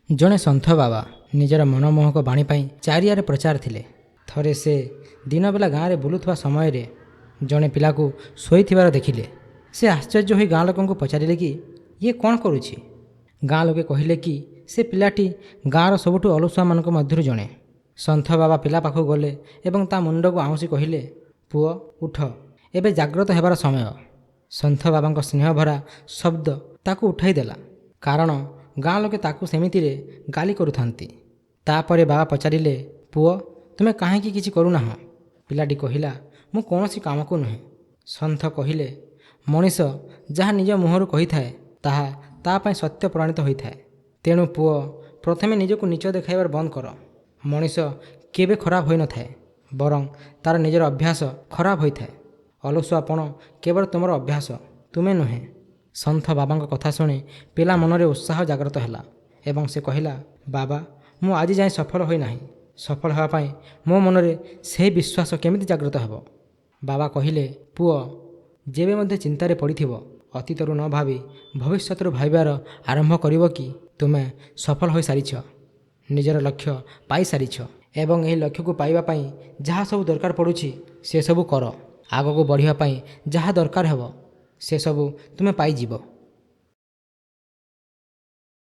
ଜଣେ ସନ୍ଥ ବାବା ନିଜର ମନମୋହକ ବାଣୀ ପାଇଁ ଚାରିଆଡ଼େ ପ୍ରଚାର ଥିଲେ। ଥରେ ସେ ଦିନବେଲା ଗାଁରେ ବୁଲୁଥିବା ସମୟରେ ଜଣେ ପିଲାକୁ ଶୋଇଥିବାର ଦେଖିଲେ। ସେ ଆଶ୍ଚର୍ଯ୍ୟ ହୋଇ ଗାଁ ଲୋକଙ୍କୁ ପଚାରିଲେ କି ଇଏ କ'ଣ କରୁଛି। ଗାଁ ଲୋକେ କହିଲେ କି ସେ ପିଲାଟି ଗାଁର ସବୁଠୁ ଅଳସୁଆମାନଙ୍କ ମଧ୍ୟରୁ ଜଣେ। ସନ୍ଥ ବାବା ପିଲା ପାଖକୁ ଗଲେ ଏବଂ ତା ମୁଣ୍ଡକୁ ଆଉଁସି କହିଲେ, ପୁଅ ଉଠ, ଏବେ ଜାଗ୍ରତ ହେବାର ସମୟ। ସନ୍ଥ ବାବାଙ୍କ ସ୍ନେହଭରା ଶବ୍ଦ ତାକୁ ଉଠାଇ ଦେଲା, କାରଣ ଗାଁ ଲୋକେ ତାକୁ ସେମିତିରେ ଗାଳି କରୁଥାନ୍ତି। ତାପରେ ବାବା ପଚାରିଲେ, ପୁଅ ତୁମେ କାହିଁକି କିଛି କରୁନାହଁ? ପିଲାଟି କହିଲା, ମୁଁ କୌଣସି କାମକୁ ନୁହେଁ। ସନ୍ଥ କହିଲେ, ମଣିଷ ଯାହା ନିଜ ମୁହଁରୁ କହିଥାଏ ତାହା ତା ପାଇଁ ସତ୍ୟ ପ୍ରମାଣିତ ହୋଇଥାଏ। ତେଣୁ ପୁଅ ପ୍ରଥମେ ନିଜକୁ ନୀଚ ଦେଖାଇବାର ବନ୍ଦ କର। ମଣିଷ କେବେ ଖରାପ ହୋଇନଥାଏ, ବରଂ ତା'ର ନିଜର ଅଭ୍ୟାସ ଖରାପ ହୋଇଥାଏ। ଅଳସୁଆପଣ କେବଳ ତୁମର ଅଭ୍ୟାସ, ତୁମେ ନୁହେଁ। ସନ୍ଥ ବାବାଙ୍କ କଥା ଶୁଣି ପିଲା ମନରେ ଉତ୍ସାହ ଜାଗ୍ରତ ହେଲା ଏବଂ ସେ କହିଲା, ବାବା ମୁଁ ଆଜି ଯାଏଁ ସଫଳ ହୋଇନାହିଁ। ସଫଳ ହେବା ପାଇଁ ମୋ ମନରେ ସେହି ବିଶ୍ୱାସ କେମିତି ଜାଗ୍ରତ ହେବ? ବାବା କହିଲେ, ପୁଅ ଯେବେ ମଧ୍ୟ ଚିନ୍ତାରେ ପଡ଼ିଥିବ, ଅତୀତରୁ ନ ଭାବି ଭବିଷ୍ୟତରୁ ଭାବିବାର ଆରମ୍ଭ କରିବ କି ତୁମେ ସଫଳ ହୋଇସାରିଛ, ନିଜର ଲକ୍ଷ୍ୟ ପାଇସାରିଛ ଏବଂ ଏହି ଲକ୍ଷ୍ୟକୁ ପାଇବା ପାଇଁ ଯାହା ସବୁ ଦରକାର ପଡ଼ୁଛି ସେସବୁ କର। ଆଗକୁ ବଢ଼ିବା ପାଇଁ ଯାହା ଦରକାର ହେବ ସେସବୁ ତୁମେ ପାଇଯିବ।